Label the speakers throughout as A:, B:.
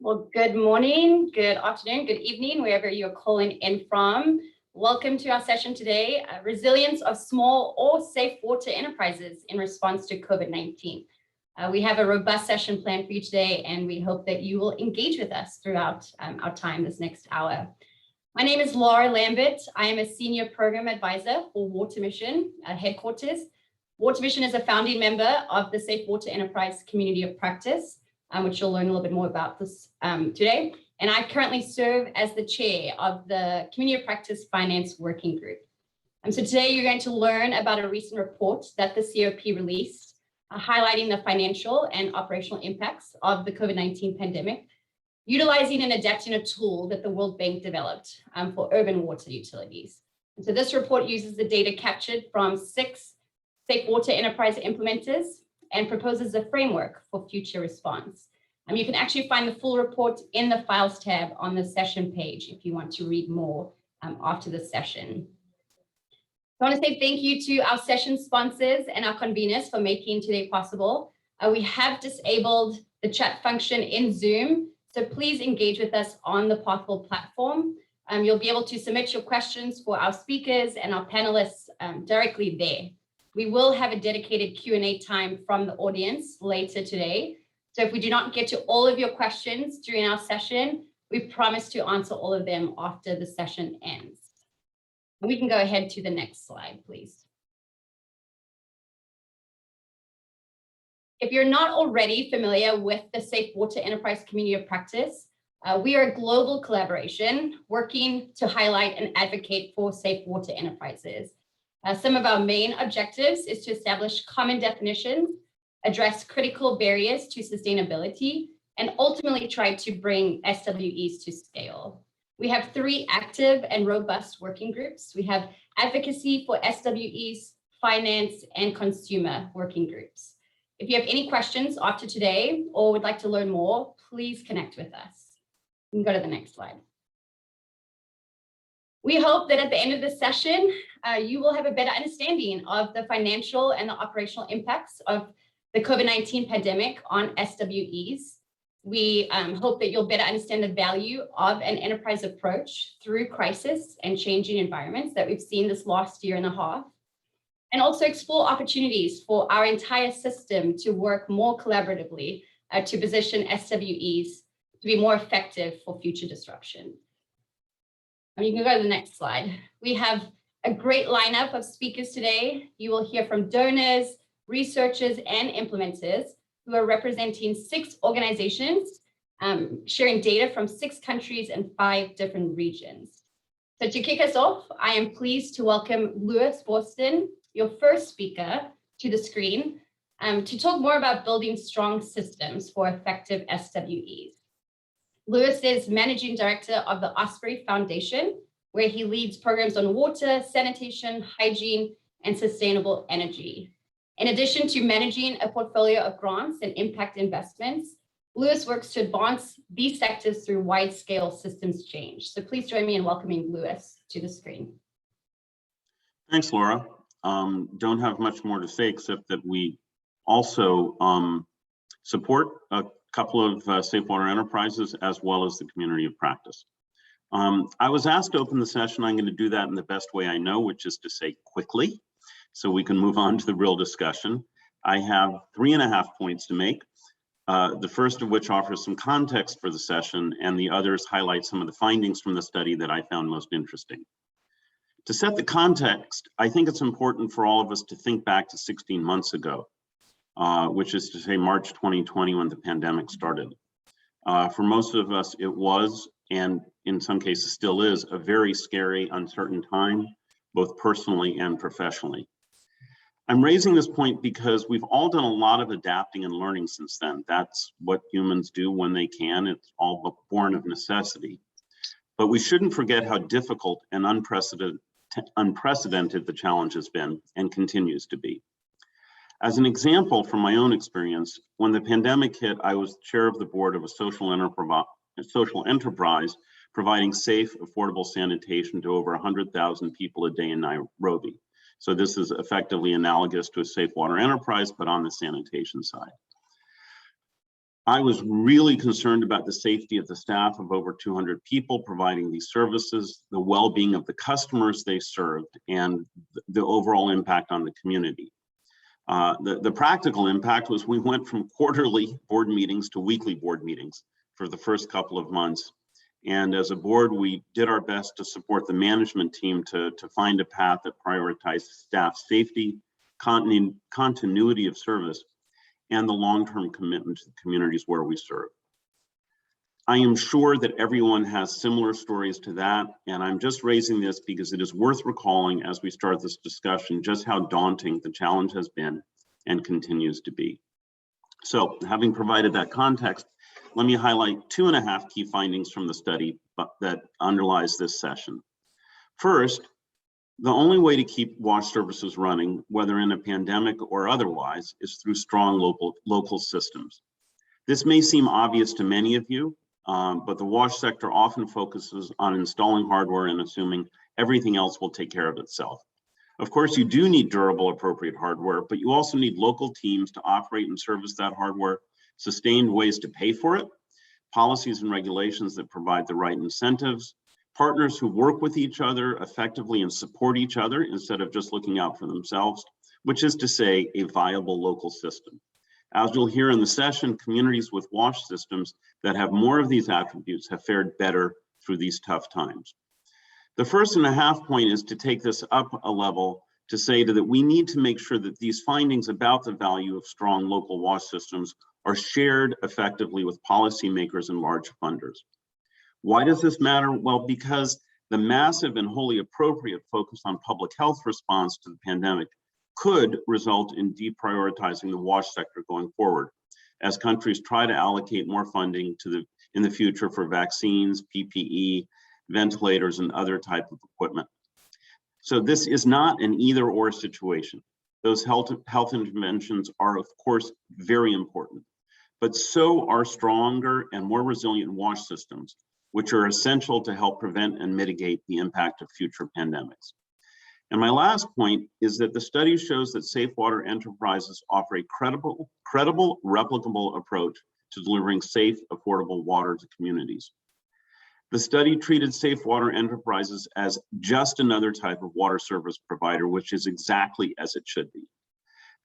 A: Well, good morning, good afternoon, good evening, wherever you're calling in from. Welcome to our session today, Resilience of Small or Safe Water Enterprises in Response to COVID-19. We have a robust session planned for you today, and we hope that you will engage with us throughout our time this next hour. My name is Laura Lambert. I am a Senior Program Advisor for Water Mission Headquarters. Water Mission is a founding member of the Safe Water Enterprise Community of Practice, which you'll learn a little bit more about this today. And I currently serve as the chair of the Community of Practice Finance Working Group. So today you're going to learn about a recent report that the COP released, highlighting the financial and operational impacts of the COVID-19 pandemic, utilizing and adapting a tool that the World Bank developed for urban water utilities. And so this report uses the data captured from 6 Safe Water Enterprise implementers and proposes a framework for future response. You can actually find the full report in the Files tab on the session page if you want to read more after the session. I want to say thank you to our session sponsors and our conveners for making today possible. We have disabled the chat function in Zoom, so please engage with us on the Pathwell platform. You'll be able to submit your questions for our speakers and our panelists directly there. We will have a dedicated Q&A time from the audience later today. So if we do not get to all of your questions during our session, we promise to answer all of them after the session ends. We can go ahead to the next slide, please. If you're not already familiar with the Safe Water Enterprise Community of Practice, we are a global collaboration working to highlight and advocate for safe water enterprises. Some of our main objectives is to establish common definitions, address critical barriers to sustainability, and ultimately try to bring SWEs to scale. We have 3 active and robust working groups. We have advocacy for SWEs, finance, and consumer working groups. If you have any questions after today or would like to learn more, please connect with us. You can go to the next slide. We hope that at the end of this session, you will have a better understanding of the financial and the operational impacts of the COVID-19 pandemic on SWEs. We hope that you'll better understand the value of an enterprise approach through crisis and changing environments that we've seen this last year and a half, and also explore opportunities for our entire system to work more collaboratively to position SWEs to be more effective for future disruption. You can go to the next slide. We have a great lineup of speakers today. You will hear from donors, researchers, and implementers who are representing 6 organizations, sharing data from 6 countries and 5 different regions. So to kick us off, I am pleased to welcome Louis Boston, your first speaker, to the screen to talk more about building strong systems for effective SWEs. Louis is Managing Director of the Osprey Foundation, where he leads programs on water, sanitation, hygiene, and sustainable energy. In addition to managing a portfolio of grants and impact investments, Louis works to advance these sectors through wide-scale systems change. So please join me in welcoming Louis to the screen.
B: Thanks, Laura. Don't have much more to say except that we also support a couple of safe water enterprises as well as the community of practice. I was asked to open the session. I'm going to do that in the best way I know, which is to say quickly, so we can move on to the real discussion. I have 3.5 points to make, the first of which offers some context for the session, and the others highlight some of the findings from the study that I found most interesting. To set the context, I think it's important for all of us to think back to 16 months ago, which is to say March 2020, when the pandemic started. For most of us, it was, and in some cases still is, a very scary, uncertain time, both personally and professionally. I'm raising this point because we've all done a lot of adapting and learning since then. That's what humans do when they can. It's all born of necessity. But we shouldn't forget how difficult and unprecedented the challenge has been and continues to be. As an example from my own experience, when the pandemic hit, I was chair of the board of a social enterprise providing safe, affordable sanitation to over 100,000 people a day in Nairobi. So this is effectively analogous to a safe water enterprise, but on the sanitation side. I was really concerned about the safety of the staff of over 200 people providing these services, the well-being of the customers they served, and the overall impact on the community. The practical impact was we went from quarterly board meetings to weekly board meetings for the first couple of months. And as a board, we did our best to support the management team to find a path that prioritized staff safety, continuity of service, and the long-term commitment to the communities where we serve. I am sure that everyone has similar stories to that, and I'm just raising this because it is worth recalling as we start this discussion just how daunting the challenge has been and continues to be. So, having provided that context, let me highlight 2.5 key findings from the study that underlies this session. First, the only way to keep WASH services running, whether in a pandemic or otherwise, is through strong local systems. This may seem obvious to many of you, but the WASH sector often focuses on installing hardware and assuming everything else will take care of itself. Of course, you do need durable, appropriate hardware, but you also need local teams to operate and service that hardware, sustained ways to pay for it, policies and regulations that provide the right incentives, partners who work with each other effectively and support each other instead of just looking out for themselves, which is to say, a viable local system. As you'll hear in the session, communities with WASH systems that have more of these attributes have fared better through these tough times. The first and a half point is to take this up a level to say that we need to make sure that these findings about the value of strong local WASH systems are shared effectively with policymakers and large funders. Why does this matter? Well, because the massive and wholly appropriate focus on public health response to the pandemic could result in deprioritizing the WASH sector going forward, as countries try to allocate more funding in the future for vaccines, PPE, ventilators, and other type of equipment. So this is not an either-or situation. Those health interventions are, of course, very important, but so are stronger and more resilient WASH systems, which are essential to help prevent and mitigate the impact of future pandemics. And my last point is that the study shows that safe water enterprises offer a credible, replicable approach to delivering safe, affordable water to communities. The study treated safe water enterprises as just another type of water service provider, which is exactly as it should be.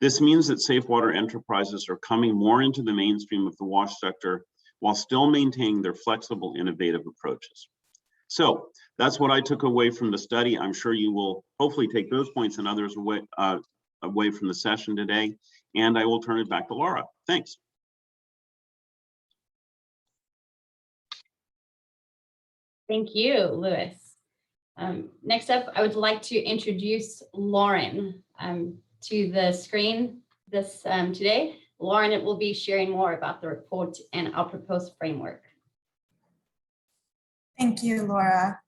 B: This means that safe water enterprises are coming more into the mainstream of the WASH sector while still maintaining their flexible, innovative approaches. So that's what I took away from the study. I'm sure you will hopefully take those points and others away from the session today. And I will turn it back to Laura. Thanks.
A: Thank you, Louis. Next up, I would like to introduce Lauren to the screen today. Lauren will be sharing more about the report and our proposed framework.
C: Thank you, Laura.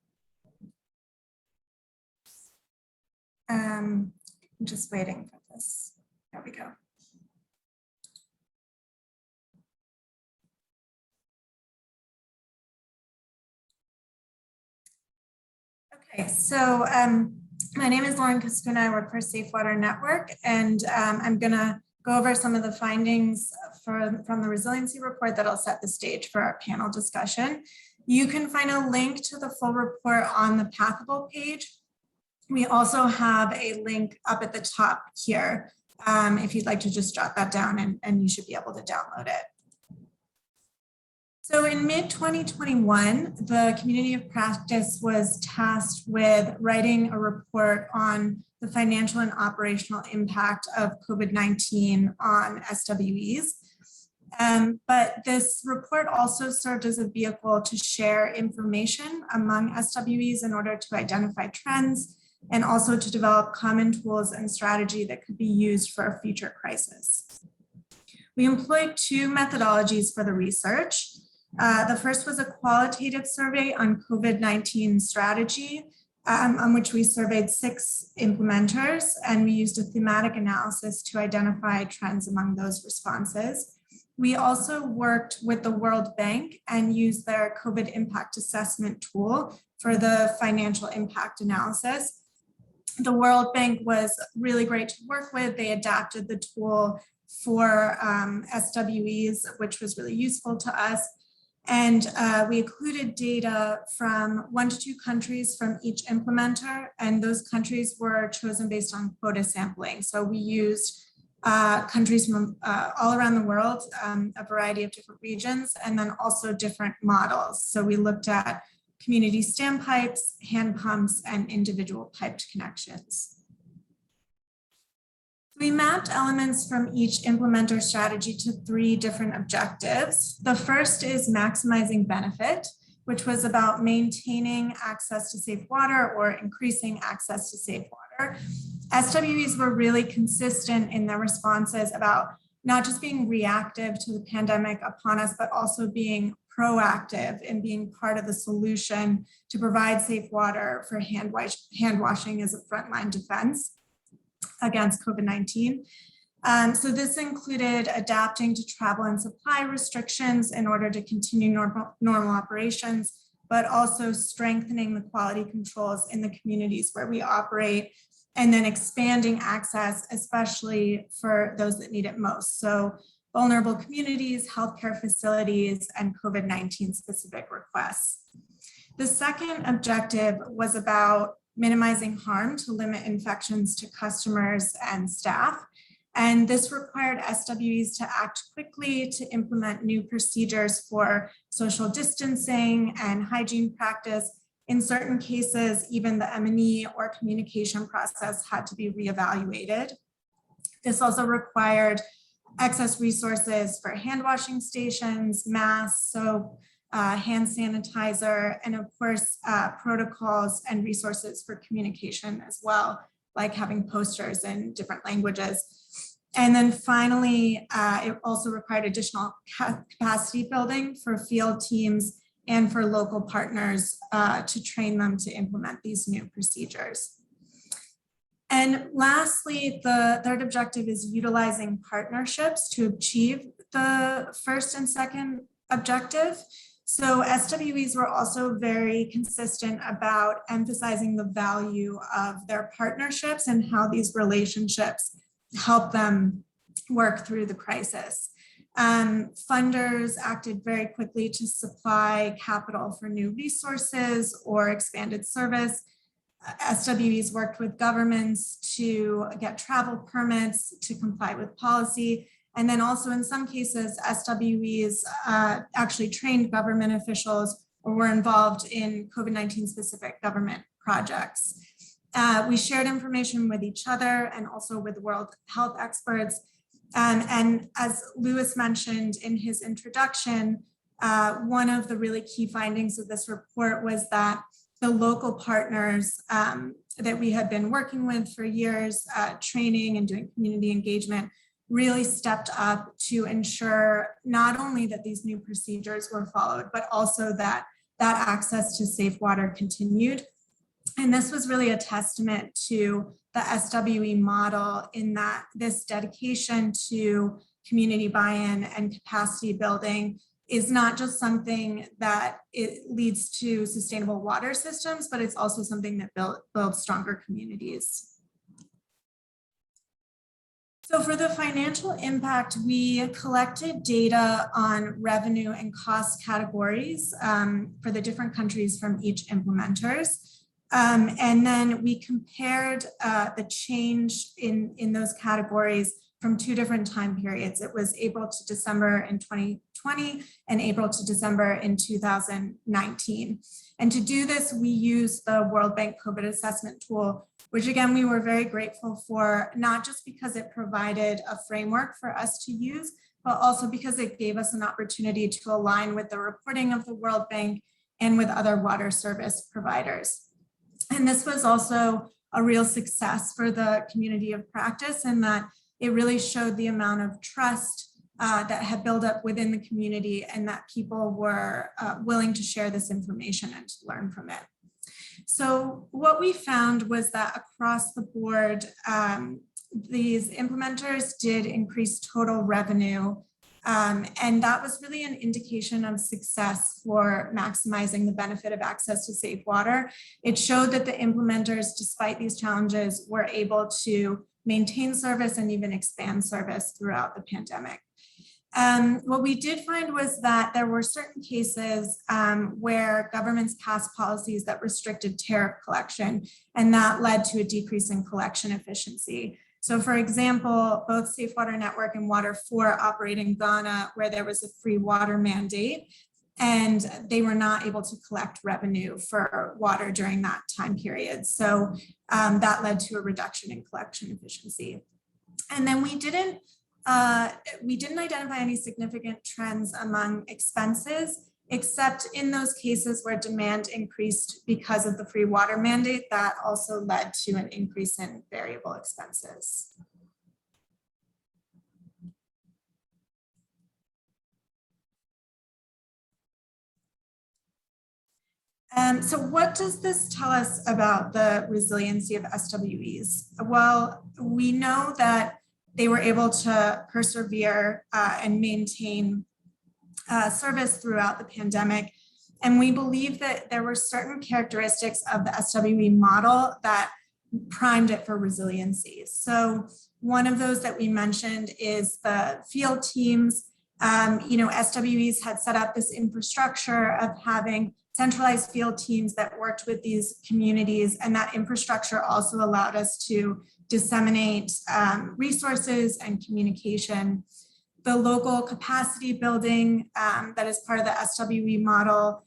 C: I'm just waiting for this. There we go. Okay, so my name is Lauren Kaskuna. I work for Safe Water Network, and I'm gonna go over some of the findings from the Resiliency report that'll set the stage for our panel discussion. You can find a link to the full report on the Pathable page. We also have a link up at the top here if you'd like to just jot that down, and you should be able to download it. So in mid-2021, the community of practice was tasked with writing a report on the financial and operational impact of COVID-19 on SWEs. But this report also served as a vehicle to share information among SWEs in order to identify trends and also to develop common tools and strategy that could be used for a future crisis. We employed 2 methodologies for the research. The first was a qualitative survey on COVID-19 strategy, on which we surveyed 6 implementers, and we used a thematic analysis to identify trends among those responses. We also worked with the World Bank and used their COVID impact assessment tool for the financial impact analysis. The World Bank was really great to work with. They adapted the tool for SWEs, which was really useful to us. And we included data from 1 to 2 countries from each implementer, and those countries were chosen based on quota sampling. So we used countries from all around the world, a variety of different regions, and then also different models. So we looked at community standpipes, hand pumps, and individual piped connections. We mapped elements from each implementer strategy to 3 different objectives. The first is maximizing benefit, which was about maintaining access to safe water or increasing access to safe water. SWEs were really consistent in their responses about not just being reactive to the pandemic upon us, but also being proactive and being part of the solution to provide safe water for hand washing as a frontline defense against COVID-19. So this included adapting to travel and supply restrictions in order to continue normal operations, but also strengthening the quality controls in the communities where we operate, and then expanding access, especially for those that need it most. So vulnerable communities, healthcare facilities, and COVID-19 specific requests. The second objective was about minimizing harm to limit infections to customers and staff. And this required SWEs to act quickly to implement new procedures for social distancing and hygiene practice. In certain cases, even the M&E or communication process had to be reevaluated. This also required excess resources for hand washing stations, masks, soap, hand sanitizer, and of course, protocols and resources for communication as well, like having posters in different languages. And then finally, it also required additional capacity building for field teams and for local partners to train them to implement these new procedures. And lastly, the third objective is utilizing partnerships to achieve the first and second objective. So SWEs were also very consistent about emphasizing the value of their partnerships and how these relationships help them work through the crisis. Funders acted very quickly to supply capital for new resources or expanded service. SWEs worked with governments to get travel permits to comply with policy. And then also in some cases, SWEs actually trained government officials or were involved in COVID-19 specific government projects. We shared information with each other and also with world health experts. And as Lewis mentioned in his introduction, one of the really key findings of this report was that the local partners that we had been working with for years, training and doing community engagement, really stepped up to ensure not only that these new procedures were followed, but also that access to safe water continued. And this was really a testament to the SWE model in that this dedication to community buy-in and capacity building is not just something that it leads to sustainable water systems, but it's also something that builds stronger communities. So for the financial impact, we collected data on revenue and cost categories for the different countries from each implementers. And then we compared the change in those categories from 2 different time periods. It was April to December in 2020 and April to December in 2019. And to do this, we used the World Bank COVID assessment tool, which again, we were very grateful for, not just because it provided a framework for us to use, but also because it gave us an opportunity to align with the reporting of the World Bank and with other water service providers. And this was also a real success for the community of practice in that it really showed the amount of trust that had built up within the community and that people were willing to share this information and to learn from it. So what we found was that across the board, these implementers did increase total revenue And that was really an indication of success for maximizing the benefit of access to safe water. It showed that the implementers, despite these challenges, were able to maintain service and even expand service throughout the pandemic. What we did find was that there were certain cases where governments passed policies that restricted tariff collection, and that led to a decrease in collection efficiency. So for example, both Safe Water Network and Water4 operate in Ghana, where there was a free water mandate, and they were not able to collect revenue for water during that time period. So that led to a reduction in collection efficiency. And then we didn't identify any significant trends among expenses, except in those cases where demand increased because of the free water mandate. That also led to an increase in variable expenses. So what does this tell us about the resiliency of SWEs? Well, we know that they were able to persevere and maintain service throughout the pandemic. And we believe that there were certain characteristics of the SWE model that primed it for resiliency. So one of those that we mentioned is the field teams. SWEs had set up this infrastructure of having centralized field teams that worked with these communities, and that infrastructure also allowed us to disseminate resources and communication. The local capacity building that is part of the SWE model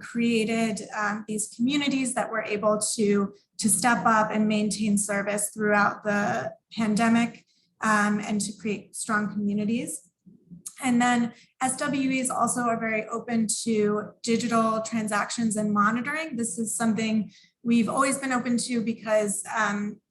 C: created these communities that were able to step up and maintain service throughout the pandemic and to create strong communities. And then SWEs also are very open to digital transactions and monitoring. This is something we've always been open to because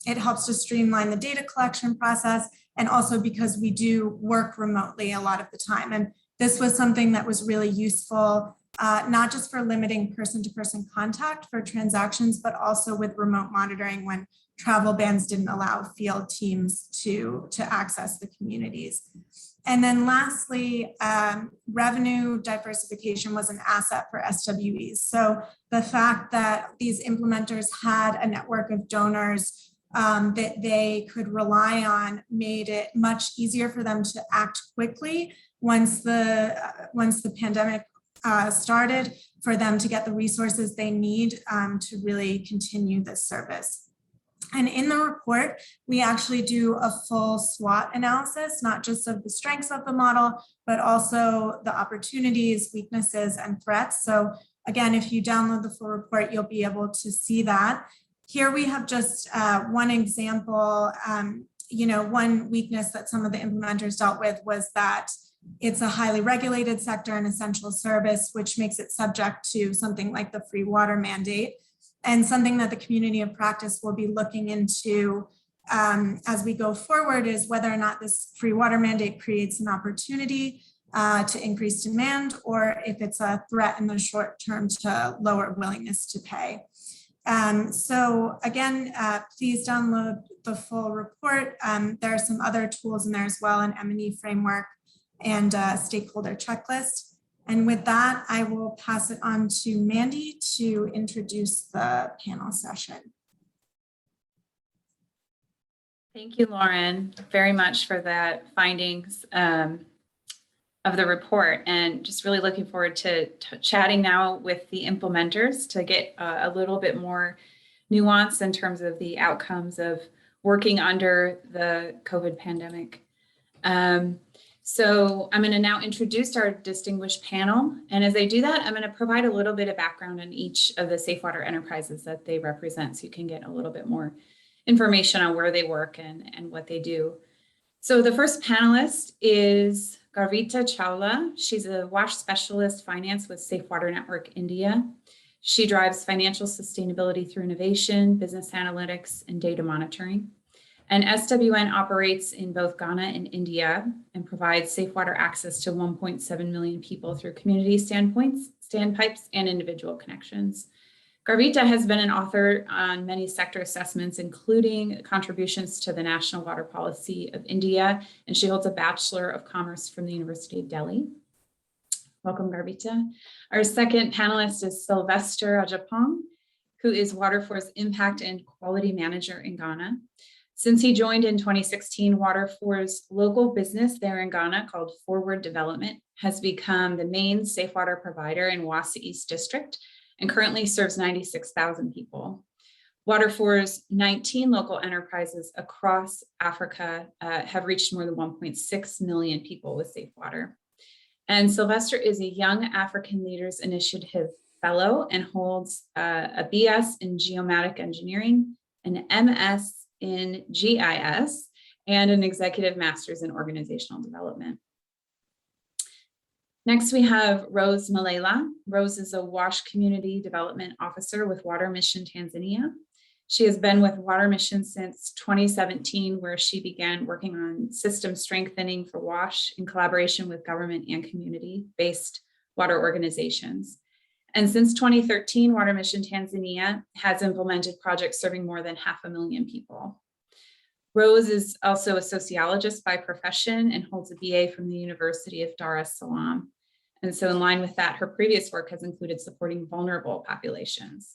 C: it helps to streamline the data collection process, and also because we do work remotely a lot of the time. And this was something that was really useful, not just for limiting person-to-person contact for transactions, but also with remote monitoring when travel bans didn't allow field teams to access the communities. And then lastly, revenue diversification was an asset for SWEs. So the fact that these implementers had a network of donors that they could rely on made it much easier for them to act quickly once the pandemic started, for them to get the resources they need to really continue this service. And in the report, we actually do a full SWOT analysis, not just of the strengths of the model, but also the opportunities, weaknesses, and threats. So again, if you download the full report, you'll be able to see that. Here we have just one example. One weakness that some of the implementers dealt with was that it's a highly regulated sector and essential service, which makes it subject to something like the free water mandate. And something that the community of practice will be looking into as we go forward is whether or not this free water mandate creates an opportunity to increase demand, or if it's a threat in the short term to lower willingness to pay. So again, please download the full report. There are some other tools in there as well, an M&E framework and a stakeholder checklist. And with that, I will pass it on to Mandy to introduce the panel session.
D: Thank you, Lauren, very much for that findings of the report, and just really looking forward to chatting now with the implementers to get a little bit more nuance in terms of the outcomes of working under the COVID pandemic. So I'm going to now introduce our distinguished panel. And as I do that, I'm going to provide a little bit of background on each of the Safe Water enterprises that they represent, so you can get a little bit more information on where they work and what they do. So the first panelist is Garvita Chawla. She's a WASH specialist finance with Safe Water Network India. She drives financial sustainability through innovation, business analytics, and data monitoring. And SWN operates in both Ghana and India and provides safe water access to 1.7 million people through community standpipes and individual connections. Garvita has been an author on many sector assessments, including contributions to the National Water Policy of India, and she holds a Bachelor of Commerce from the University of Delhi. Welcome, Garvita. Our second panelist is Sylvester Ajapong, who is Water4's Impact and Quality Manager in Ghana. Since he joined in 2016, Water4's local business there in Ghana, called Forward Development, has become the main safe water provider in Wassa East District and currently serves 96,000 people. Water4's 19 local enterprises across Africa have reached more than 1.6 million people with safe water. And Sylvester is a Young African Leaders Initiative Fellow and holds a BS in Geomatic Engineering, an MS in GIS, and an Executive Master's in Organizational Development. Next, we have Rose Malela. Rose is a WASH Community Development Officer with Water Mission Tanzania. She has been with Water Mission since 2017, where she began working on system strengthening for WASH in collaboration with government and community-based water organizations. And since 2013, Water Mission Tanzania has implemented projects serving more than 500,000 people. Rose is also a sociologist by profession and holds a BA from the University of Dar es Salaam. And so in line with that, her previous work has included supporting vulnerable populations.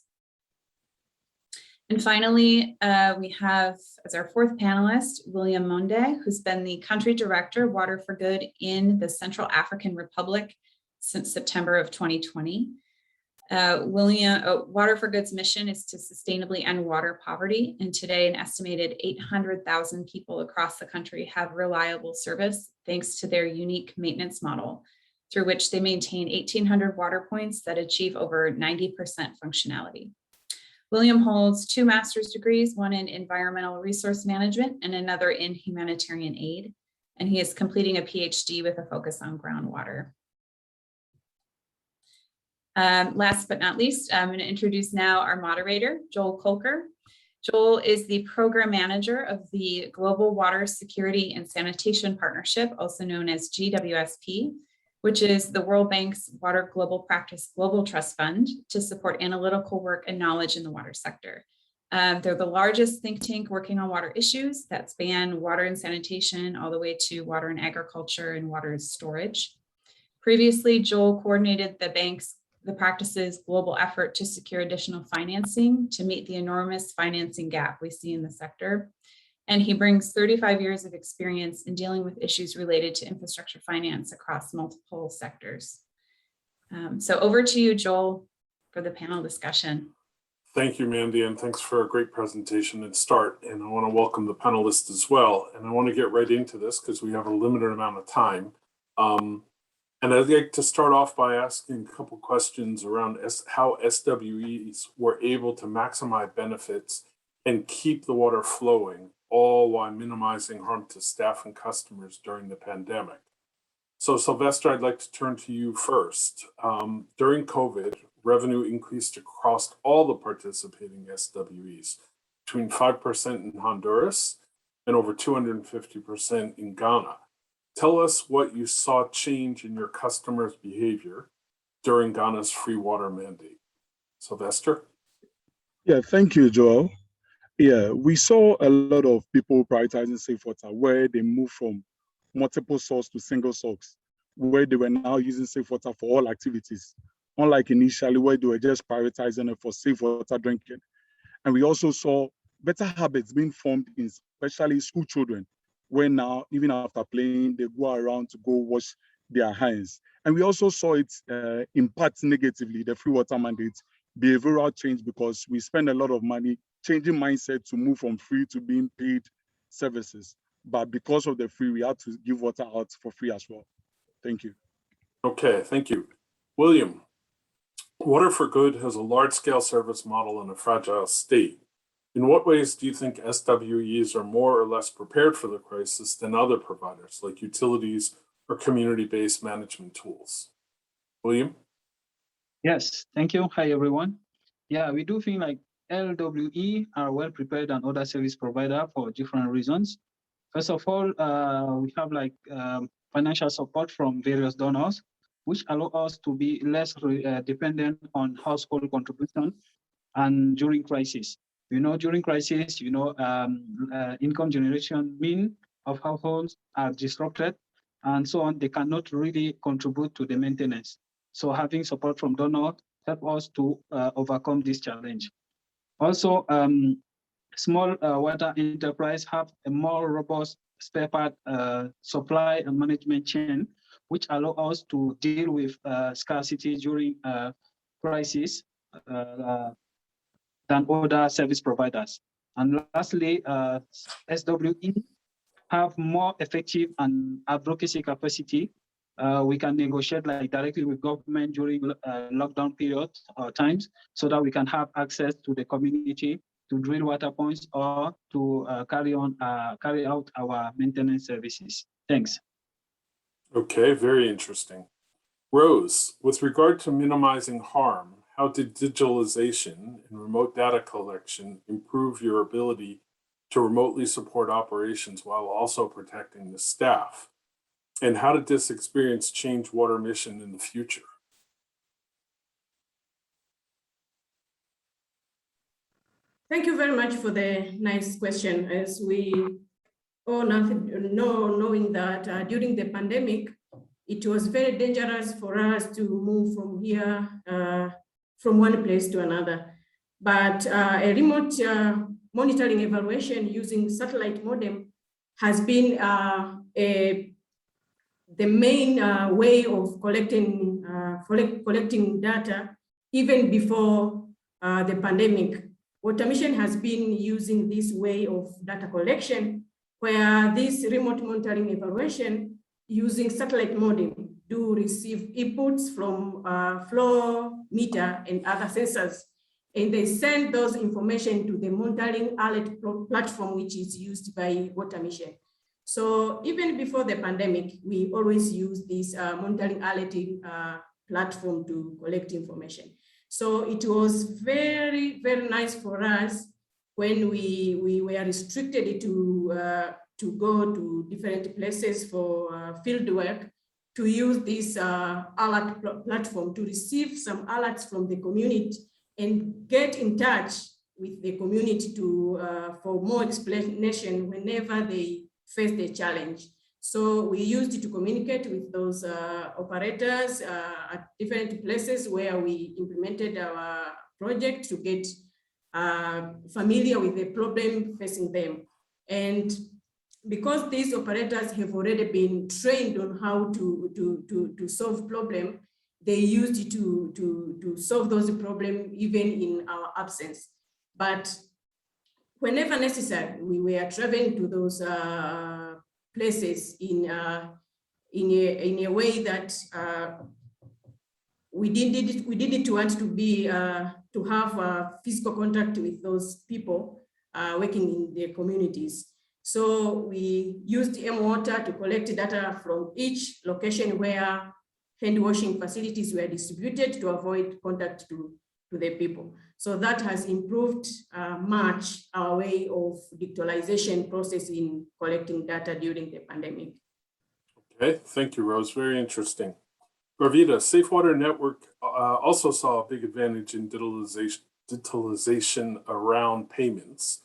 D: And finally, we have as our fourth panelist, William Monde, who's been the country director, Water for Good in the Central African Republic since September of 2020. Water for Good's mission is to sustainably end water poverty. And today, an estimated 800,000 people across the country have reliable service thanks to their unique maintenance model, through which they maintain 1,800 water points that achieve over 90% functionality. William holds 2 master's degrees, one in environmental resource management and another in humanitarian aid. And he is completing a PhD with a focus on groundwater. Last but not least, I'm going to introduce now our moderator, Joel Kolker. Joel is the program manager of the Global Water Security and Sanitation Partnership, also known as GWSP, which is the World Bank's Water Global Practice Global Trust Fund to support analytical work and knowledge in the water sector. They're the largest think tank working on water issues that span water and sanitation all the way to water and agriculture and water storage. Previously, Joel coordinated the practice's global effort to secure additional financing to meet the enormous financing gap we see in the sector. And he brings 35 years of experience in dealing with issues related to infrastructure finance across multiple sectors. So over to you, Joel, for the panel discussion.
E: Thank you, Mandy, and thanks for a great presentation and start. And I want to welcome the panelists as well. And I want to get right into this because we have a limited amount of time. And I'd like to start off by asking a couple questions around how SWEs were able to maximize benefits and keep the water flowing, all while minimizing harm to staff and customers during the pandemic. So Sylvester, I'd like to turn to you first. During COVID, revenue increased across all the participating SWEs, between 5% in Honduras and over 250% in Ghana. Tell us what you saw change in your customers' behavior during Ghana's free water mandate. Sylvester?
F: Yeah, thank you, Joel. Yeah, we saw a lot of people prioritizing safe water where they moved from multiple source to single source, where they were now using safe water for all activities, unlike initially where they were just prioritizing it for safe water drinking. And we also saw better habits being formed in especially school children, where now, even after playing, they go around to go wash their hands. And we also saw it impact negatively, the free water mandate, behavioral change, because we spend a lot of money changing mindset to move from free to being paid services. But because of the free, we had to give water out for free as well. Thank you.
E: Okay, thank you. William, Water for Good has a large-scale service model in a fragile state. In what ways do you think SWEs are more or less prepared for the crisis than other providers like utilities or community-based management tools? William?
G: Yes, thank you. Hi, everyone. Yeah, we do feel like LWE are well prepared than other service providers for different reasons. First of all, we have like financial support from various donors, which allow us to be less dependent on household contributions and during crisis. During crisis, income generation mean of households are disrupted and so on. They cannot really contribute to the maintenance. So having support from donors help us to overcome this challenge. Also, small water enterprise have a more robust spare part supply and management chain, which allow us to deal with scarcity during crisis than other service providers. And lastly, SWE have more effective and advocacy capacity. We can negotiate directly with government during lockdown periods or times so that we can have access to the community to drill water points or to carry out our maintenance services. Thanks.
E: Okay, very interesting. Rose, with regard to minimizing harm, how did digitalization and remote data collection improve your ability to remotely support operations while also protecting the staff? And how did this experience change water mission in the future?
H: Thank you very much for the nice question. As we all knowing that during the pandemic, it was very dangerous for us to move from here, from one place to another. But a remote monitoring evaluation using satellite modem has been the main way of collecting data even before the pandemic. Water Mission has been using this way of data collection, where this remote monitoring evaluation using satellite modem do receive inputs from flow meter and other sensors, and they send those information to the monitoring alert platform, which is used by Water Mission. So even before the pandemic, we always use this monitoring alerting platform to collect information. So it was very, very nice for us when we were restricted to go to different places for field work, to use this alert platform to receive some alerts from the community and get in touch with the community to for more explanation whenever they face the challenge. So we used it to communicate with those operators at different places where we implemented our project to get familiar with the problem facing them. And because these operators have already been trained on how to solve problem, they used it to solve those problems even in our absence. But whenever necessary, we were traveling to those places in a way that we didn't want to be to have physical contact with those people working in their communities. So we used M-Water to collect data from each location where hand washing facilities were distributed to avoid contact to the people. So that has improved much our way of digitalization process in collecting data during the pandemic.
E: Okay, thank you, Rose. Very interesting. Gravita, Safe Water Network also saw a big advantage in digitalization around payments.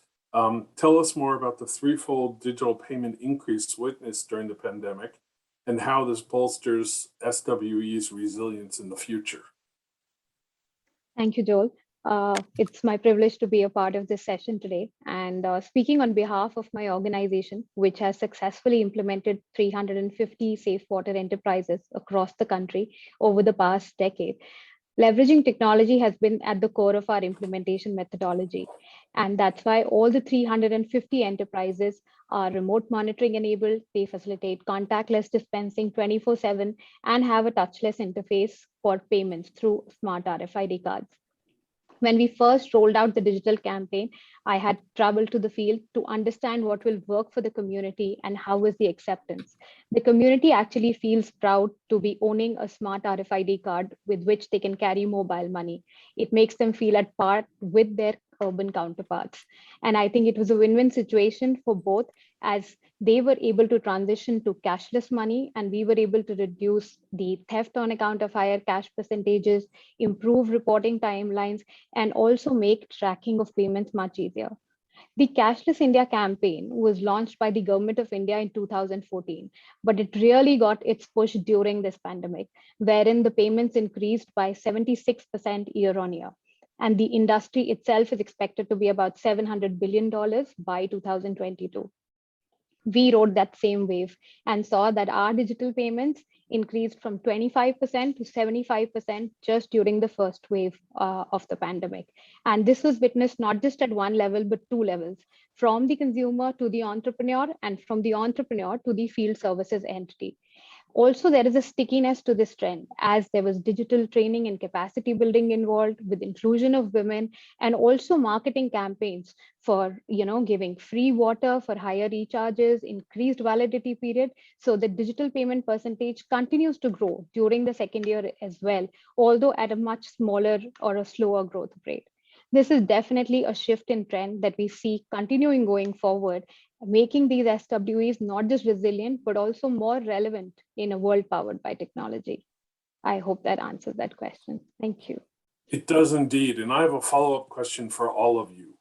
E: Tell us more about the threefold digital payment increase witnessed during the pandemic and how this bolsters SWE's resilience in the future.
I: Thank you, Joel. It's my privilege to be a part of this session today, and speaking on behalf of my organization, which has successfully implemented 350 safe water enterprises across the country over the past decade. Leveraging technology has been at the core of our implementation methodology, and that's why all the 350 enterprises are remote monitoring enabled. They facilitate contactless dispensing 24/7 and have a touchless interface for payments through smart RFID cards. When we first rolled out the digital campaign, I had traveled to the field to understand what will work for the community and how is the acceptance. The community actually feels proud to be owning a smart RFID card with which they can carry mobile money. It makes them feel at par with their urban counterparts. And I think it was a win-win situation for both as they were able to transition to cashless money, and we were able to reduce the theft on account of higher cash percentages, improve reporting timelines, and also make tracking of payments much easier. The Cashless India campaign was launched by the Government of India in 2014, but it really got its push during this pandemic, wherein the payments increased by 76% year on year. And the industry itself is expected to be about $700 billion by 2022. We rode that same wave and saw that our digital payments increased from 25% to 75% just during the first wave of the pandemic. And this was witnessed not just at one level, but two levels, from the consumer to the entrepreneur, and from the entrepreneur to the field services entity. Also, there is a stickiness to this trend, as there was digital training and capacity building involved with inclusion of women, and also marketing campaigns for giving free water for higher recharges, increased validity period. So the digital payment percentage continues to grow during the second year as well, although at a much smaller or a slower growth rate. This is definitely a shift in trend that we see continuing going forward, making these SWEs not just resilient, but also more relevant in a world powered by technology. I hope that answers that question. Thank you.
E: It does indeed. And I have a follow-up question for all of you.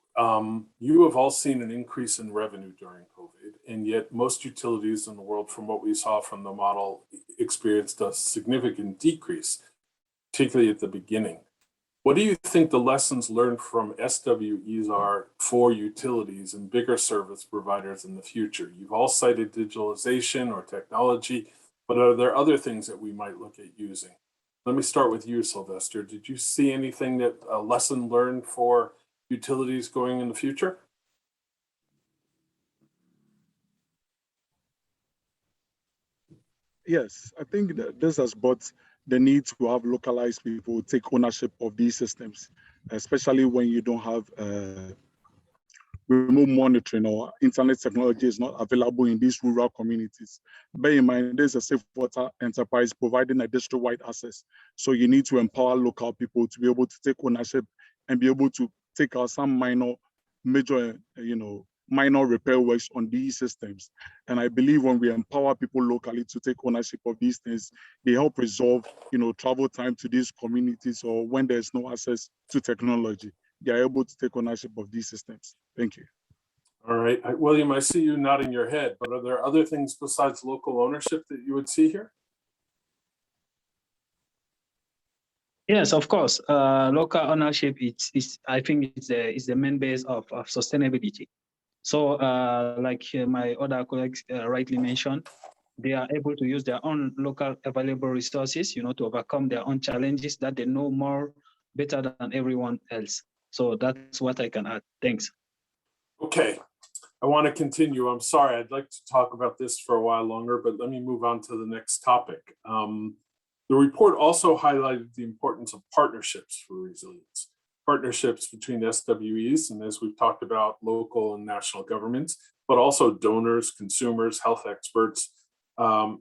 E: You have all seen an increase in revenue during COVID, and yet most utilities in the world, from what we saw from the model, experienced a significant decrease, particularly at the beginning. What do you think the lessons learned from SWEs are for utilities and bigger service providers in the future? You've all cited digitalization or technology, but are there other things that we might look at using? Let me start with you, Sylvester. Did you see anything that a lesson learned for utilities going in the future?
F: Yes, I think that this has brought the need to have localized people take ownership of these systems, especially when you don't have remote monitoring or internet technology is not available in these rural communities. Bear in mind, there's a safe water enterprise providing a district-wide access. So you need to empower local people to be able to take ownership and be able to take out some major repair works on these systems. And I believe when we empower people locally to take ownership of these things, they help resolve, travel time to these communities, or when there's no access to technology, they are able to take ownership of these systems. Thank you.
E: All right, William, I see you nodding your head, but are there other things besides local ownership that you would see here?
G: Yes, of course. Local ownership is I think is the main base of sustainability. So like my other colleagues rightly mentioned, they are able to use their own local available resources, to overcome their own challenges that they know more better than everyone else. So that's what I can add. Thanks.
E: Okay, I want to continue. I'm sorry, I'd like to talk about this for a while longer, but let me move on to the next topic. The report also highlighted the importance of partnerships for resilience. Partnerships between SWEs, and as we've talked about, local and national governments, but also donors, consumers, health experts,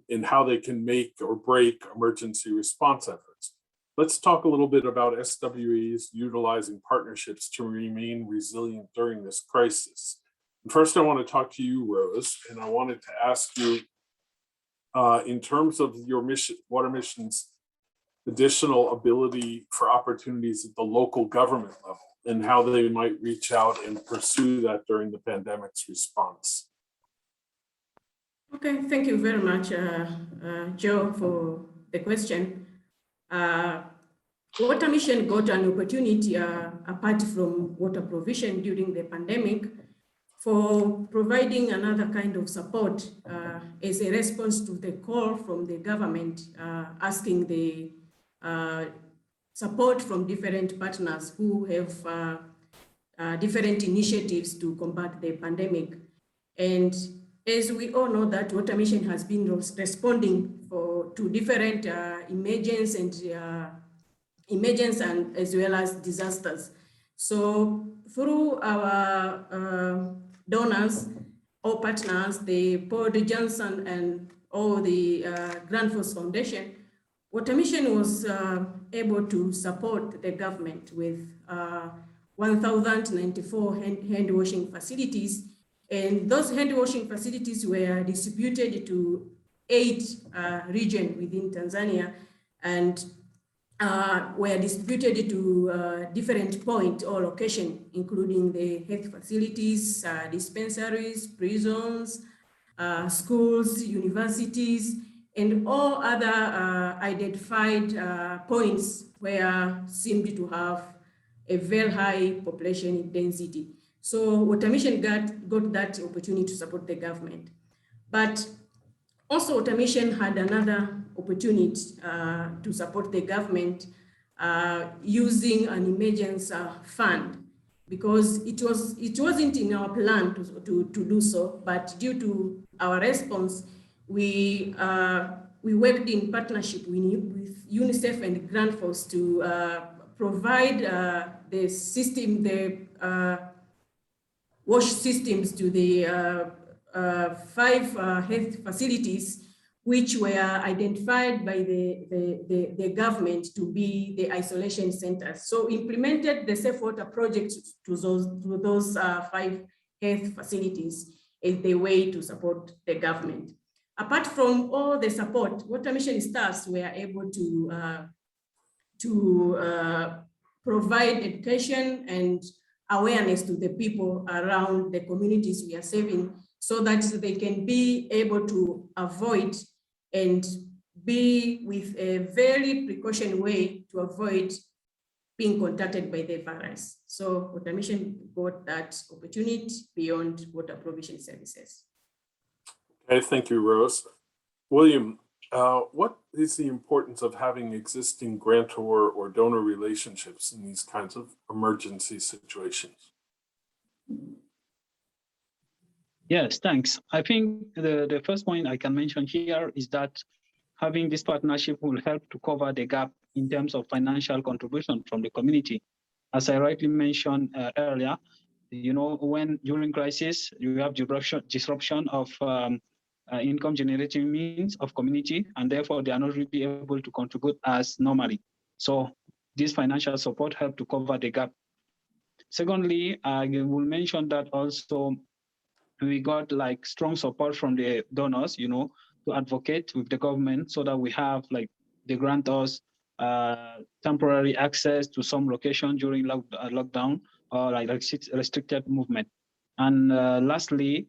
E: in how they can make or break emergency response efforts. Let's talk a little bit about SWEs utilizing partnerships to remain resilient during this crisis. And first, I want to talk to you, Rose, and I wanted to ask you, in terms of your mission, water missions, additional ability for opportunities at the local government level and how they might reach out and pursue that during the pandemic's response.
H: Okay, thank you very much, Joe, for the question. Water Mission got an opportunity, apart from water provision during the pandemic, for providing another kind of support as a response to the call from the government asking the support from different partners who have different initiatives to combat the pandemic. And as we all know that Water Mission has been responding to different emergencies and as well as disasters. So through our donors or partners, the Paul Johnson and all the Grand Force Foundation, Water Mission was able to support the government with 1,094 hand washing facilities And those hand washing facilities were distributed to 8 regions within Tanzania, and were distributed to different points or locations, including the health facilities, dispensaries, prisons, schools, universities, and all other identified points where seemed to have a very high population density. So Water Mission got that opportunity to support the government. But also Water Mission had another opportunity to support the government using an emergency fund, because it wasn't in our plan to do so, but due to our response, we worked in partnership with UNICEF and GrantForce to provide the system, the wash systems to the 5 health facilities, which were identified by the government to be the isolation centers. So implemented the safe water project to those 5 health facilities as the way to support the government. Apart from all the support, Water Mission staffs were able to provide education and awareness to the people around the communities we are serving, so that they can be able to avoid and be with a very precaution way to avoid being contacted by the virus. So Water Mission got that opportunity beyond water provision services.
E: Okay, thank you, Rose. William, what is the importance of having existing grantor or donor relationships in these kinds of emergency situations?
G: Yes, thanks. I think the first point I can mention here is that having this partnership will help to cover the gap in terms of financial contribution from the community. As I rightly mentioned earlier, when during crisis, you have disruption of income generating means of community, and therefore they are not really able to contribute as normally. So this financial support help to cover the gap. Secondly, I will mention that also we got like strong support from the donors, to advocate with the government so that we have like they grant us temporary access to some location during lockdown or like restricted movement. And lastly,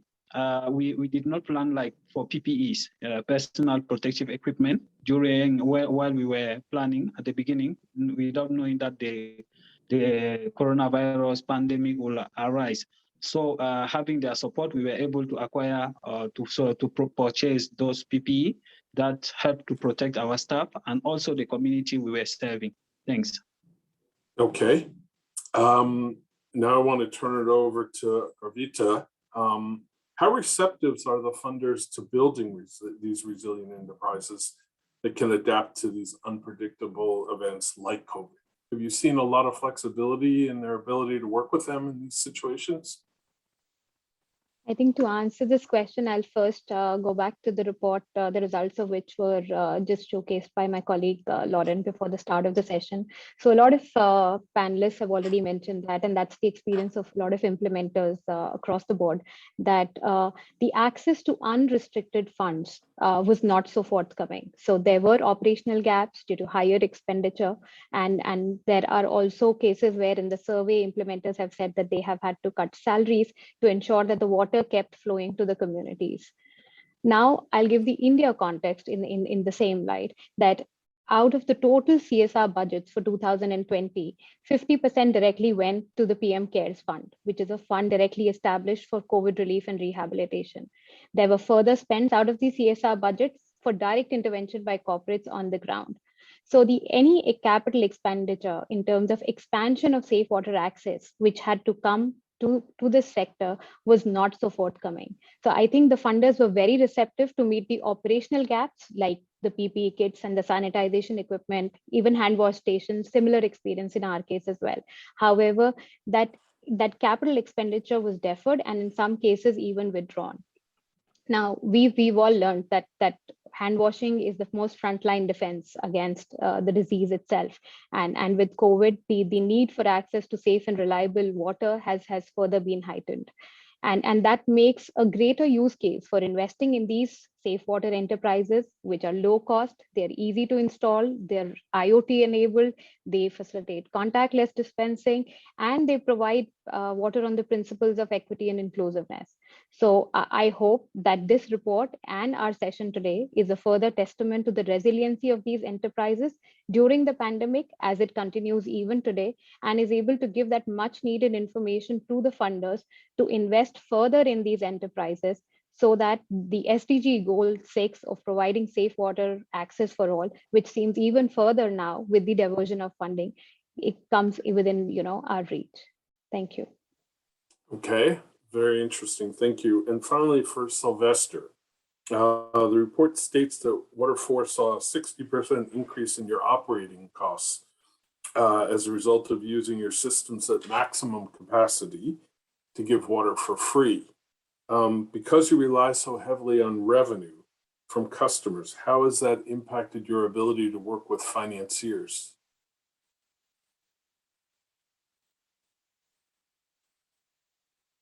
G: we did not plan like for PPEs, personal protective equipment, while we were planning at the beginning, without knowing that the coronavirus pandemic will arise. So having their support, we were able to acquire to purchase those PPE that help to protect our staff and also the community we were serving. Thanks.
E: Okay. Now I want to turn it over to Arvita. How receptive are the funders to building these resilient enterprises that can adapt to these unpredictable events like COVID? Have you seen a lot of flexibility in their ability to work with them in these situations?
I: I think to answer this question, I'll first go back to the report, the results of which were just showcased by my colleague Lauren before the start of the session. So a lot of panelists have already mentioned that, and that's the experience of a lot of implementers across the board, that the access to unrestricted funds was not so forthcoming. So there were operational gaps due to higher expenditure, and there are also cases where in the survey implementers have said that they have had to cut salaries to ensure that the water kept flowing to the communities. Now, I'll give the India context in the same light, that out of the total CSR budgets for 2020, 50% directly went to the PM CARES Fund, which is a fund directly established for COVID relief and rehabilitation. There were further spends out of the CSR budgets for direct intervention by corporates on the ground. So any capital expenditure in terms of expansion of safe water access, which had to come to this sector, was not so forthcoming. So I think the funders were very receptive to meet the operational gaps, like the PPE kits and the sanitization equipment, even hand wash stations, similar experience in our case as well. However, that capital expenditure was deferred and in some cases even withdrawn. Now, we've all learned that hand washing is the most frontline defense against the disease itself. And with COVID, the need for access to safe and reliable water has further been heightened. And that makes a greater use case for investing in these safe water enterprises, which are low cost, they're easy to install, they're IoT enabled, they facilitate contactless dispensing, and they provide water on the principles of equity and inclusiveness. So I hope that this report and our session today is a further testament to the resiliency of these enterprises during the pandemic as it continues even today, and is able to give that much needed information to the funders to invest further in these enterprises, so that the SDG goal 6 of providing safe water access for all, which seems even further now with the diversion of funding, it comes within our reach. Thank you.
E: Okay, very interesting. Thank you. And finally, for Sylvester, the report states that Water4 saw a 60% increase in your operating costs as a result of using your systems at maximum capacity to give water for free. Because you rely so heavily on revenue from customers, how has that impacted your ability to work with financiers?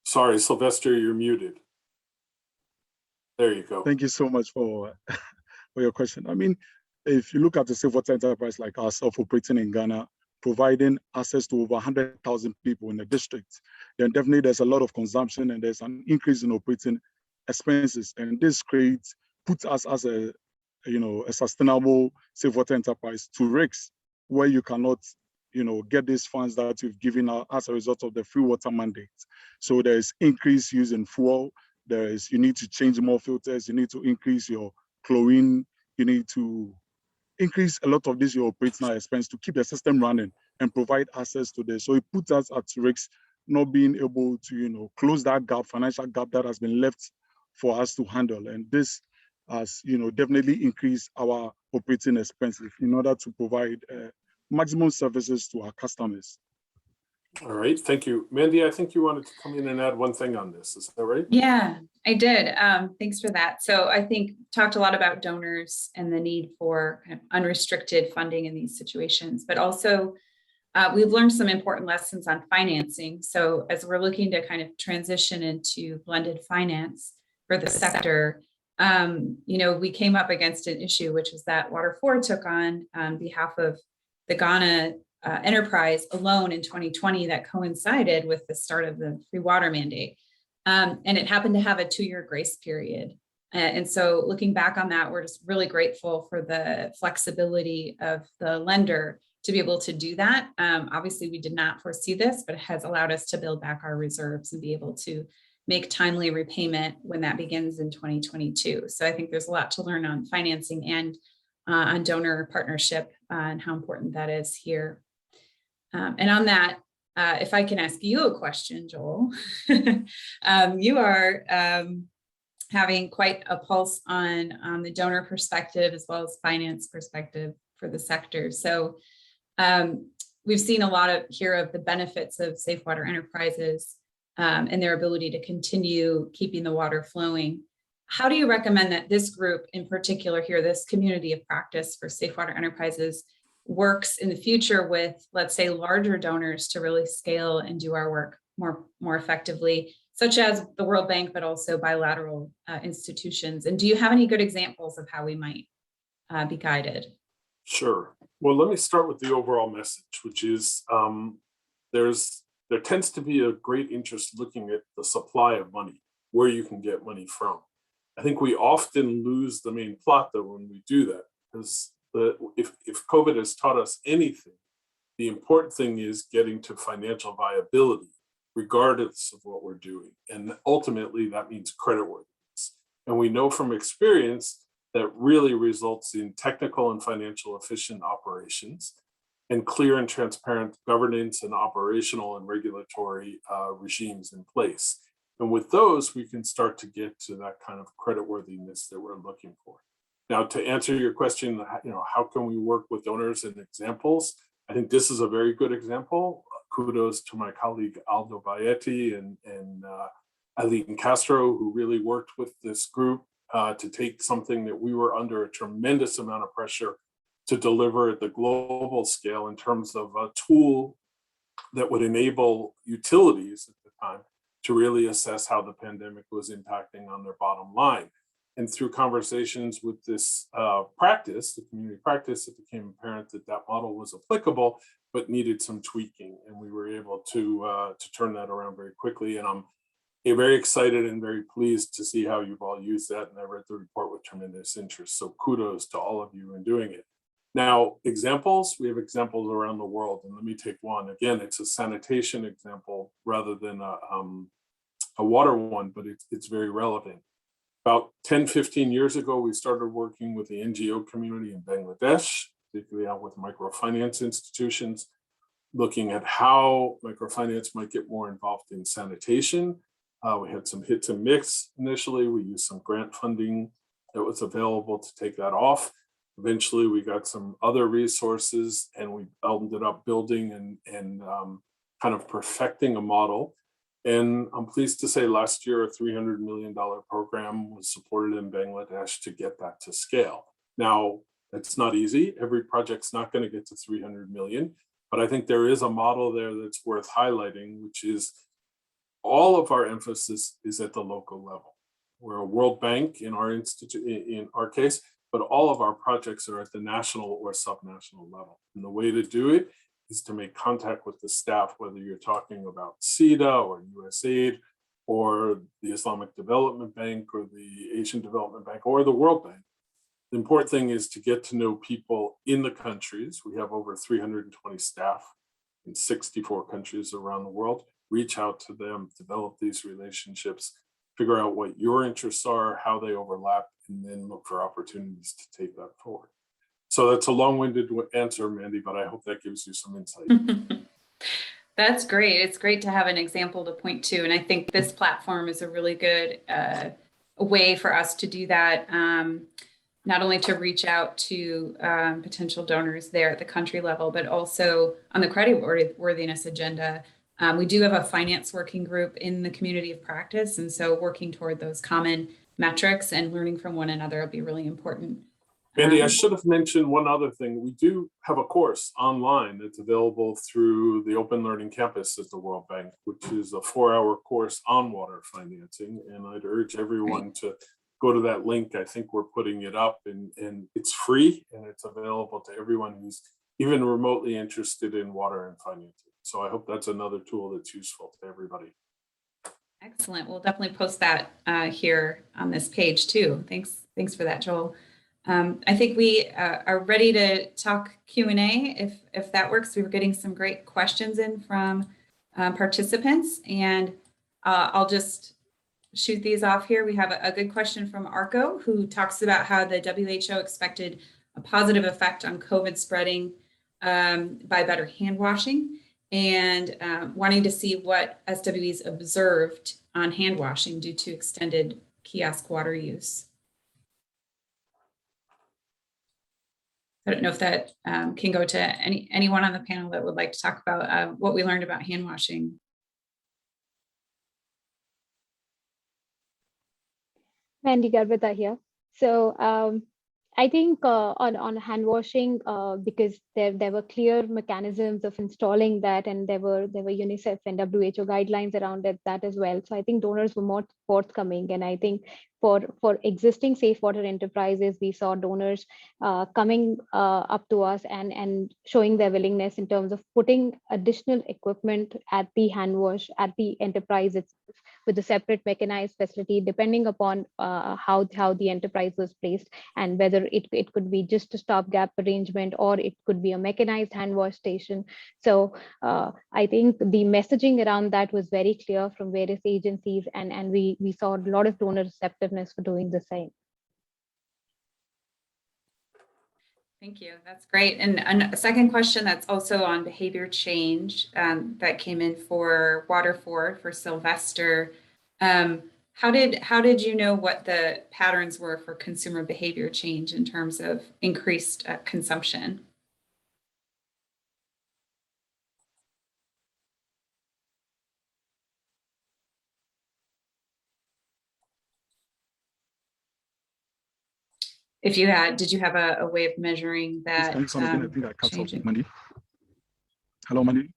E: Sorry, Sylvester, you're muted. There you go.
F: Thank you so much for your question. I mean, if you look at a safe water enterprise like ourselves operating in Ghana, providing access to over 100,000 people in the district, then definitely there's a lot of consumption and there's an increase in operating expenses. And this puts us as a sustainable safe water enterprise to risks where you cannot get these funds that you've given out as a result of the free water mandate. So there's increased use in fuel. You need to change more filters. You need to increase your chlorine. You need to increase a lot of this your operational expense to keep the system running and provide access to this. So it puts us at risk not being able to close that gap, financial gap that has been left for us to handle. And this has definitely increased our operating expenses in order to provide maximum services to our customers.
E: All right, thank you. Mandy, I think you wanted to come in and add one thing on this, is that right?
D: Yeah, I did. Thanks for that. So I think talked a lot about donors and the need for kind of unrestricted funding in these situations, but also we've learned some important lessons on financing. So as we're looking to kind of transition into blended finance for the sector, we came up against an issue, which is that Water4 took on behalf of the Ghana enterprise alone in 2020 that coincided with the start of the free water mandate. And it happened to have a 2-year grace period. And so looking back on that, we're just really grateful for the flexibility of the lender to be able to do that. Obviously, we did not foresee this, but it has allowed us to build back our reserves and be able to make timely repayment when that begins in 2022. So I think there's a lot to learn on financing and on donor partnership and how important that is here. And on that, if I can ask you a question, Joel, you are having quite a pulse on the donor perspective as well as finance perspective for the sector. So we've seen a lot of the benefits of safe water enterprises and their ability to continue keeping the water flowing. How do you recommend that this group in particular here, this community of practice for safe water enterprises, works in the future with, let's say, larger donors to really scale and do our work more effectively, such as the World Bank, but also bilateral institutions? And do you have any good examples of how we might be guided?
E: Sure. Well, let me start with the overall message, which is there tends to be a great interest looking at the supply of money, where you can get money from. I think we often lose the main plot though when we do that, because if COVID has taught us anything, the important thing is getting to financial viability, regardless of what we're doing. And ultimately that means creditworthiness. And we know from experience that really results in technical and financial efficient operations and clear and transparent governance and operational and regulatory regimes in place. And with those, we can start to get to that kind of creditworthiness that we're looking for. Now, to answer your question, how can we work with donors and examples? I think this is a very good example. Kudos to my colleague Aldo Baetti and Eileen Castro, who really worked with this group to take something that we were under a tremendous amount of pressure to deliver at the global scale in terms of a tool that would enable utilities at the time to really assess how the pandemic was impacting on their bottom line. And through conversations with this practice, the community practice, it became apparent that that model was applicable, but needed some tweaking. And we were able to turn that around very quickly. And I'm very excited and very pleased to see how you've all used that. And I read the report with tremendous interest. So kudos to all of you in doing it. Now, examples, we have examples around the world. And let me take one. Again, it's a sanitation example rather than a water one, but it's very relevant. About 10, 15 years ago, we started working with the NGO community in Bangladesh, particularly out with microfinance institutions, looking at how microfinance might get more involved in sanitation. We had some hits and mix initially. We used some grant funding that was available to take that off. Eventually, we got some other resources and we ended up building and kind of perfecting a model. And I'm pleased to say last year, a $300 million program was supported in Bangladesh to get that to scale. Now, it's not easy. Every project's not going to get to 300 million, but I think there is a model there that's worth highlighting, which is all of our emphasis is at the local level. We're a World Bank in our institute, in our case, but all of our projects are at the national or subnational level. And the way to do it is to make contact with the staff, whether you're talking about CEDA or USAID or the Islamic Development Bank or the Asian Development Bank or the World Bank. The important thing is to get to know people in the countries. We have over 320 staff in 64 countries around the world. Reach out to them, develop these relationships, figure out what your interests are, how they overlap, and then look for opportunities to take that forward. So that's a long-winded answer, Mandy, but I hope that gives you some insight.
D: That's great. It's great to have an example to point to. And I think this platform is a really good way for us to do that, not only to reach out to potential donors there at the country level, but also on the credit worthiness agenda. We do have a finance working group in the community of practice. And so working toward those common metrics and learning from one another will be really important.
E: Mandy, I should have mentioned one other thing. We do have a course online that's available through the Open Learning Campus at the World Bank, which is a 4-hour course on water financing. And I'd urge everyone to go to that link. I think we're putting it up and it's free and it's available to everyone who's even remotely interested in water and financing. So I hope that's another tool that's useful to everybody.
D: Excellent. We'll definitely post that here on this page too. Thanks for that, Joel. I think we are ready to talk Q&A if that works. We were getting some great questions in from participants, and I'll just shoot these off here. We have a good question from Arco, who talks about how the WHO expected a positive effect on COVID spreading by better hand washing, and wanting to see what SWEs observed on hand washing due to extended kiosk water use. I don't know if that can go to anyone on the panel that would like to talk about what we learned about hand washing.
I: Mandy Garbata here. So I think on hand washing, because there were clear mechanisms of installing that, and there were UNICEF and WHO guidelines around that as well. So I think donors were more forthcoming, and I think for existing safe water enterprises, we saw donors coming up to us and showing their willingness in terms of putting additional equipment at the hand wash at the enterprise itself, with a separate mechanized facility, depending upon how the enterprise was placed, and whether it could be just a stopgap arrangement or it could be a mechanized hand wash station. So I think the messaging around that was very clear from various agencies, and we saw a lot of donor receptiveness for doing the same.
D: Thank you. That's great. And a second question that's also on behavior change that came in for Waterford for Sylvester. How did you know what the patterns were for consumer behavior change in terms of increased consumption? If you did you have a way of measuring that?
F: I think I cut off Mandy. Hello, Mandy.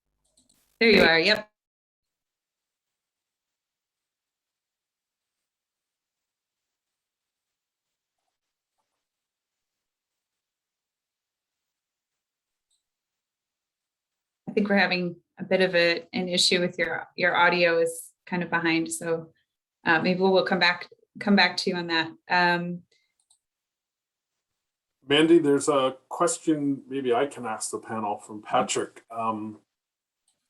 D: There you are. Yep. I think we're having a bit of an issue with your audio is kind of behind. So maybe we'll come back to you on that.
E: Mandy, there's a question maybe I can ask the panel from Patrick. And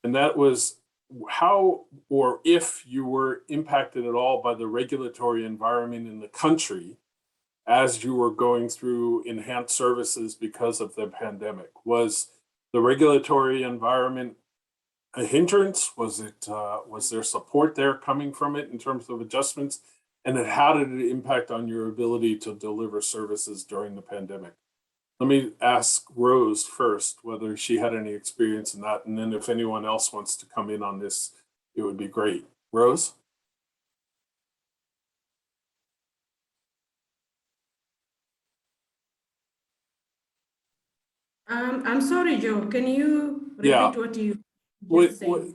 E: that was how or if you were impacted at all by the regulatory environment in the country as you were going through enhanced services because of the pandemic. Was the regulatory environment a hindrance? Was there support there coming from it in terms of adjustments? And then how did it impact on your ability to deliver services during the pandemic? Let me ask Rose first whether she had any experience in that, and then if anyone else wants to come in on this, it would be great. Rose?
H: I'm sorry, Joe. Can you repeat what you just said?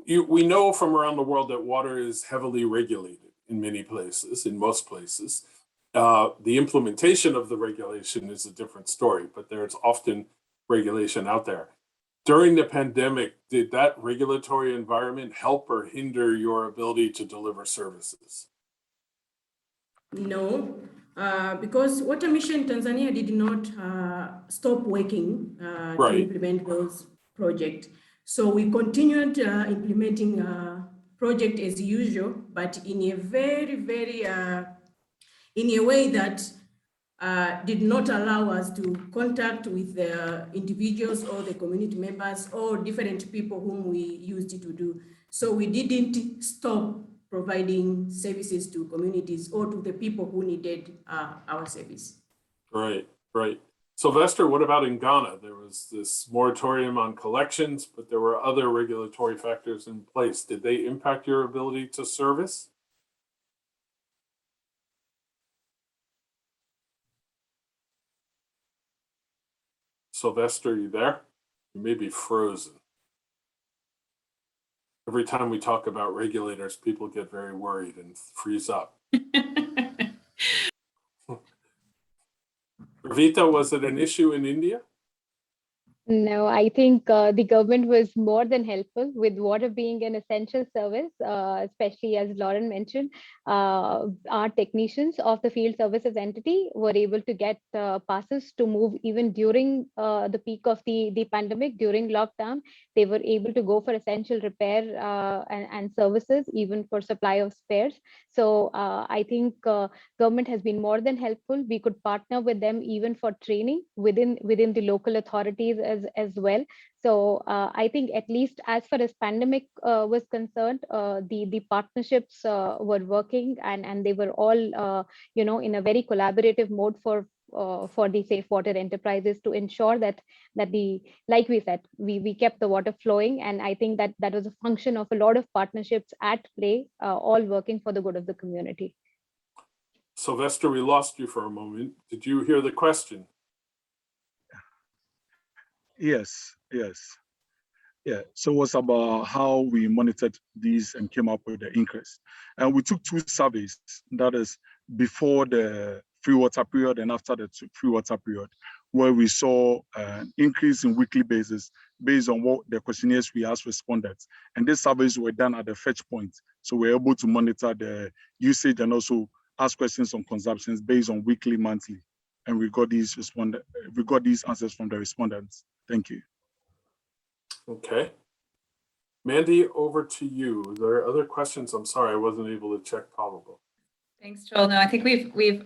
E: We know from around the world that water is heavily regulated in many places, in most places. The implementation of the regulation is a different story, but there's often regulation out there. During the pandemic, did that regulatory environment help or hinder your ability to deliver services?
H: No, because Water Mission Tanzania did not stop working to implement those projects. So we continued implementing project as usual, but in a very, in a way that did not allow us to contact with the individuals or the community members or different people whom we used to do. So we didn't stop providing services to communities or to the people who needed our service.
E: Right. Sylvester, what about in Ghana? There was this moratorium on collections, but there were other regulatory factors in place. Did they impact your ability to service? Sylvester, you there? You may be frozen. Every time we talk about regulators, people get very worried and freeze up. Ravita, was it an issue in India?
I: No, I think the government was more than helpful with water being an essential service, especially as Lauren mentioned, our technicians of the field services entity were able to get passes to move even during the peak of the pandemic, during lockdown. They were able to go for essential repair and services, even for supply of spares. So I think government has been more than helpful. We could partner with them even for training within the local authorities as well. So I think at least as far as pandemic was concerned, the partnerships were working and they were all in a very collaborative mode for the safe water enterprises to ensure that like we said, we kept the water flowing. And I think that was a function of a lot of partnerships at play, all working for the good of the community.
E: Sylvester, we lost you for a moment. Did you hear the question?
F: Yes. Yeah, so it was about how we monitored these and came up with the increase. And we took 2 surveys, that is before the free water period and after the free water period, where we saw an increase in weekly basis based on what the questionnaires we asked respondents. And these surveys were done at the fetch point. So we're able to monitor the usage and also ask questions on consumptions based on weekly, monthly. And we got these answers from the respondents. Thank you.
E: Okay. Mandy, over to you. There are other questions. I'm sorry, I wasn't able to check Pathable.
D: Thanks, Joel. No, I think we've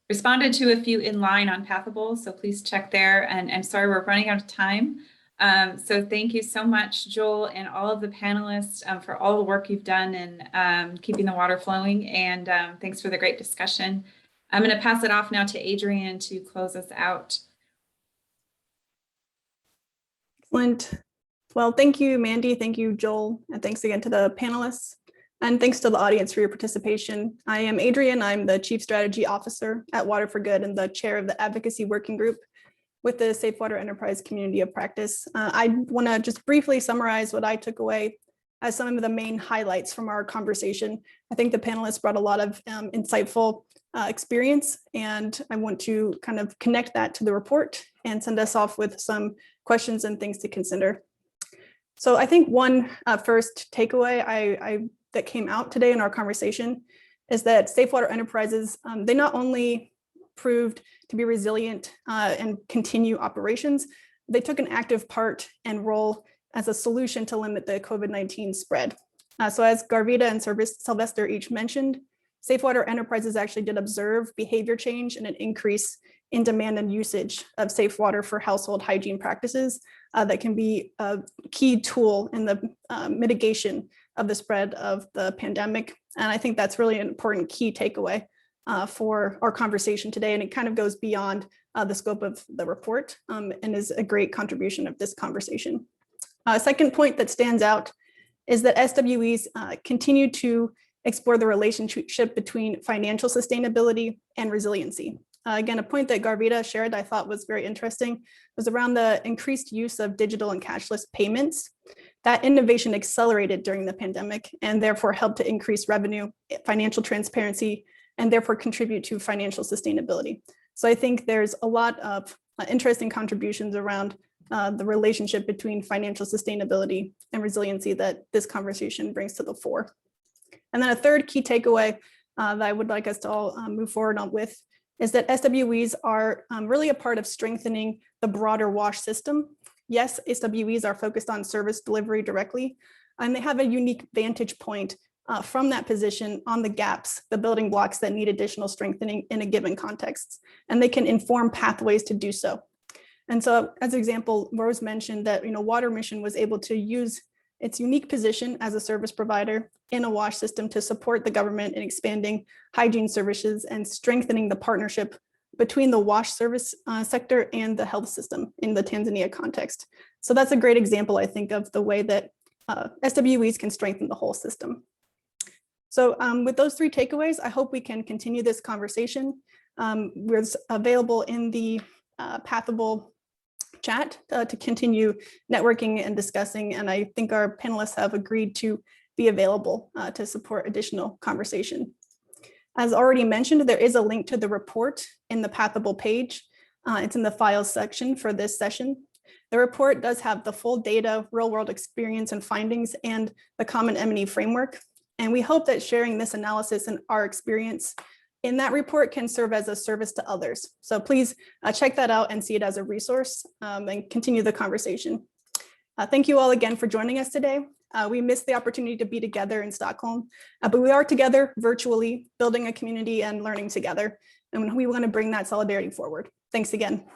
D: responded to a few in line on Pathable, so please check there. And I'm sorry, we're running out of time. So thank you so much, Joel, and all of the panelists for all the work you've done in keeping the water flowing. And thanks for the great discussion. I'm going to pass it off now to Adrienne to close us out.
J: Excellent. Well, thank you, Mandy. Thank you, Joel. And thanks again to the panelists. And thanks to the audience for your participation. I am Adrienne. I'm the Chief Strategy Officer at Water for Good and the chair of the Advocacy Working Group with the Safe Water Enterprise Community of Practice. I want to just briefly summarize what I took away as some of the main highlights from our conversation. I think the panelists brought a lot of insightful experience, and I want to kind of connect that to the report and send us off with some questions and things to consider. So I think one first takeaway that came out today in our conversation is that Safe Water Enterprises, they not only proved to be resilient and continue operations, they took an active part and role as a solution to limit the COVID-19 spread. So as Garvita and Sylvester each mentioned, Safe Water Enterprises actually did observe behavior change and an increase in demand and usage of safe water for household hygiene practices that can be a key tool in the mitigation of the spread of the pandemic. And I think that's really an important key takeaway for our conversation today. And it kind of goes beyond the scope of the report and is a great contribution of this conversation. Second point that stands out is that SWEs continue to explore the relationship between financial sustainability and resiliency. Again, a point that Garvita shared I thought was very interesting was around the increased use of digital and cashless payments. That innovation accelerated during the pandemic and therefore helped to increase revenue, financial transparency, and therefore contribute to financial sustainability. So I think there's a lot of interesting contributions around the relationship between financial sustainability and resiliency that this conversation brings to the fore. And then a third key takeaway that I would like us to all move forward on with is that SWEs are really a part of strengthening the broader WASH system. Yes, SWEs are focused on service delivery directly, and they have a unique vantage point from that position on the gaps, the building blocks that need additional strengthening in a given context, and they can inform pathways to do so. And so as an example, Rose mentioned that Water Mission was able to use its unique position as a service provider in a WASH system to support the government in expanding hygiene services and strengthening the partnership between the WASH service sector and the health system in the Tanzania context. So that's a great example, I think, of the way that SWEs can strengthen the whole system. So with those three takeaways, I hope we can continue this conversation. We're available in the Pathable chat to continue networking and discussing, and I think our panelists have agreed to be available to support additional conversation. As already mentioned, there is a link to the report in the Pathable page. It's in the files section for this session. The report does have the full data, real-world experience and findings, and the common M&E framework. And we hope that sharing this analysis and our experience in that report can serve as a service to others. So please check that out and see it as a resource and continue the conversation. Thank you all again for joining us today. We missed the opportunity to be together in Stockholm, but we are together virtually, building a community and learning together. And we want to bring that solidarity forward. Thanks again.